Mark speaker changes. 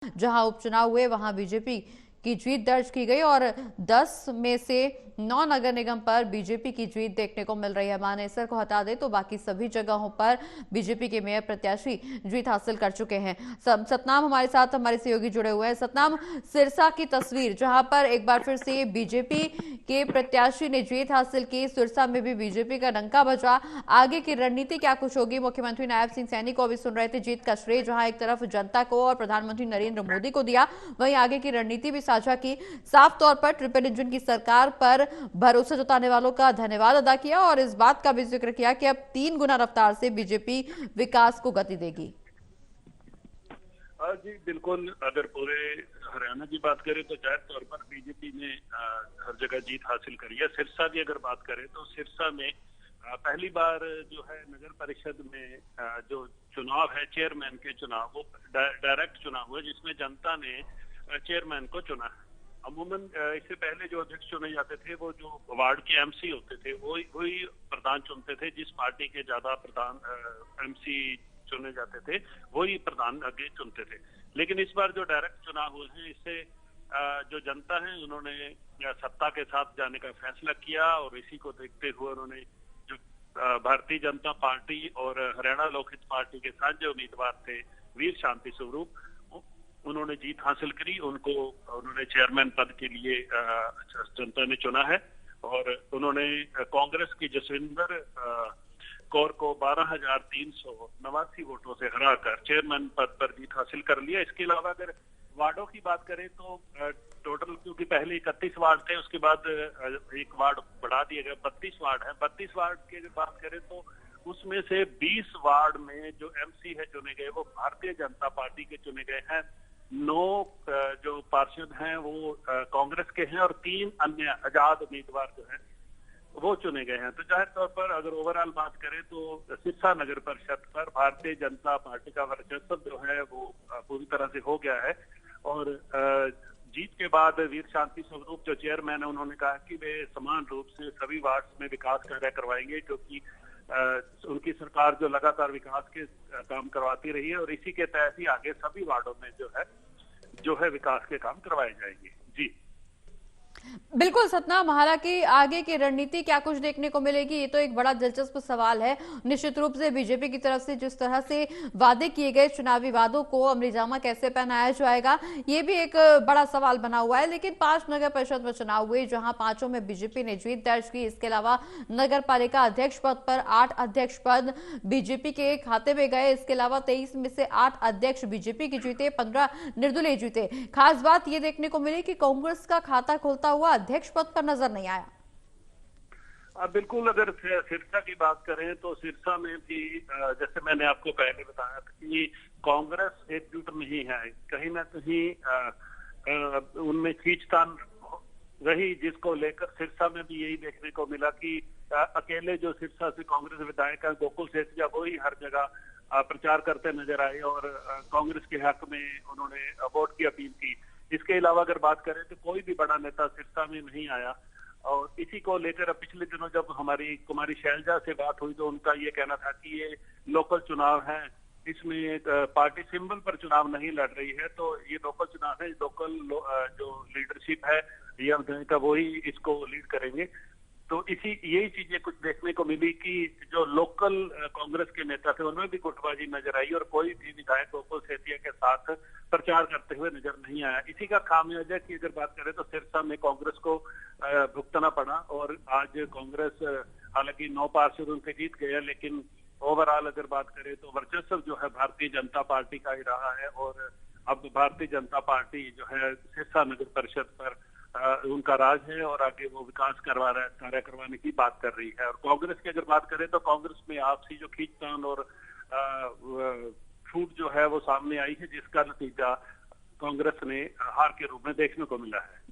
Speaker 1: जहां उपचुनाव हुए वहां बीजेपी की जीत दर्ज की गई और 10 में से 9 नगर निगम पर बीजेपी की जीत देखने को मिल रही है। मानेसर को हटा दे तो बाकी सभी जगहों पर बीजेपी के मेयर प्रत्याशी जीत हासिल कर चुके हैं। सतनाम हमारे साथ हमारे सहयोगी जुड़े हुए हैं। सतनाम, सिरसा की तस्वीर जहां पर एक बार फिर से बीजेपी के प्रत्याशी ने जीत हासिल की, सिरसा में भी बीजेपी का डंका बजा। आगे की रणनीति क्या कुछ होगी? मुख्यमंत्री नायब सिंह सैनी को अभी सुन रहे थे, जीत का श्रेय जहां एक तरफ जनता को और प्रधानमंत्री नरेंद्र मोदी को दिया, वहीं आगे की रणनीति भी साझा की। साफ तौर पर ट्रिपल इंजन की सरकार पर भरोसा जताने वालों का धन्यवाद अदा किया और इस बात का भी जिक्र किया कि अब 3 गुना रफ्तार से बीजेपी विकास को गति देगी।
Speaker 2: जी बिल्कुल, अगर पूरे हरियाणा की बात करें तो जाहिर तौर पर बीजेपी ने हर जगह जीत हासिल करी है। सिरसा की अगर बात करें तो सिरसा में पहली बार जो है नगर परिषद में जो चुनाव है चेयरमैन के चुनाव, वो डायरेक्ट चुनाव हुआ जिसमें जनता ने चेयरमैन को चुना है। अमूमन इससे पहले जो अध्यक्ष चुने जाते थे वो जो वार्ड के एमसी होते थे वही प्रधान चुनते थे। जिस पार्टी के ज्यादा प्रधान एमसी चुने जाते थे वही प्रधान आगे चुनते थे। लेकिन इस बार जो डायरेक्ट चुनाव हुए हैं इससे जो जनता है उन्होंने सत्ता के साथ जाने का फैसला किया और इसी को देखते हुए उन्होंने जो भारतीय जनता पार्टी और हरियाणा लोकहित पार्टी के साथ जो उम्मीदवार थे वीर शांति स्वरूप, उन्होंने जीत हासिल करी। उन्होंने चेयरमैन पद के लिए जनता ने चुना है और उन्होंने कांग्रेस की जसविंदर कौर को 12,389 वोटों से हराकर चेयरमैन पद पर जीत हासिल कर लिया। इसके अलावा अगर वार्डों की बात करें तो टोटल, क्योंकि पहले 31 वार्ड थे, उसके बाद एक वार्ड बढ़ा दिया गया, 32 वार्ड है। 32 वार्ड की अगर बात करें तो उसमें से 20 वार्ड में जो एमसी है चुने गए वो भारतीय जनता पार्टी के चुने गए हैं। 9 जो पार्षद हैं वो कांग्रेस के हैं और 3 अन्य आजाद उम्मीदवार जो हैं वो चुने गए हैं। तो जाहिर तौर पर अगर ओवरऑल बात करें तो सिरसा नगर परिषद पर भारतीय जनता पार्टी का वर्चस्व जो है वो पूरी तरह से हो गया है। और जीत के बाद वीर शांति स्वरूप जो चेयरमैन है उन्होंने कहा कि वे समान रूप से सभी वार्ड में विकास कार्य करवाएंगे, क्योंकि उनकी सरकार जो लगातार विकास के काम करवाती रही है और इसी के तहत ही आगे सभी वार्डों में जो है विकास के काम करवाए जाएंगे। जी
Speaker 1: बिल्कुल सतनाम, हालांकि आगे की रणनीति क्या कुछ देखने को मिलेगी ये तो एक बड़ा दिलचस्प सवाल है। निश्चित रूप से बीजेपी की तरफ से जिस तरह से वादे किए गए, चुनावी वादों को अमलीजामा कैसे पहनाया जाएगा, ये भी एक बड़ा सवाल बना हुआ है। लेकिन 5 नगर परिषद में चुनाव हुए जहां 5 में बीजेपी ने जीत दर्ज की। इसके अलावा नगर पालिका अध्यक्ष पद पर 8 अध्यक्ष पद बीजेपी के खाते में गए। इसके अलावा 23 में से 8 अध्यक्ष बीजेपी के जीते, 15 निर्दलीय जीते। खास बात यह देखने को मिली कि कांग्रेस का खाता खुलता हुआ अध्यक्ष पद पर नजर नहीं आया।
Speaker 2: बिल्कुल, अगर सिरसा की बात करें तो सिरसा में भी जैसे मैंने आपको पहले बताया था कि कांग्रेस एकजुट नहीं है, कहीं ना कहीं उनमें खींचतान रही, जिसको लेकर सिरसा में भी यही देखने को मिला कि अकेले जो सिरसा से कांग्रेस विधायक है गोकुल सेठिया वही हर जगह प्रचार करते नजर आए और कांग्रेस के हक में उन्होंने वोट की अपील की। इसके अलावा अगर बात करें तो कोई भी बड़ा नेता सिरसा में नहीं आया। और इसी को लेकर पिछले दिनों जब हमारी कुमारी शैलजा से बात हुई तो उनका ये कहना था कि ये लोकल चुनाव है, इसमें पार्टी सिंबल पर चुनाव नहीं लड़ रही है, तो ये लोकल चुनाव है, लोकल जो लीडरशिप है या वही इसको लीड करेंगे। तो यही चीजें कुछ देखने को मिली कि जो लोकल कांग्रेस के नेता थे उनमें भी गुटबाजी नजर आई और कोई भी विधायक गोकुल सेठिया के साथ प्रचार करते हुए नजर नहीं आया। इसी का खामियाजा की अगर बात करें तो सिरसा में कांग्रेस को भुगतना पड़ा और आज कांग्रेस हालांकि 9 पार्षद उनसे जीत गया, लेकिन ओवरऑल अगर बात करें तो वर्चस्व जो है भारतीय जनता पार्टी का ही रहा है। और अब भारतीय जनता पार्टी जो है सिरसा नगर परिषद पर उनका राज है और आगे वो विकास कार्य करवाने की बात कर रही है। और कांग्रेस की अगर बात करें तो कांग्रेस में आपसी जो खींचतान और छूट जो है वो सामने आई है, जिसका नतीजा कांग्रेस ने हार के रूप में देखने को मिला है।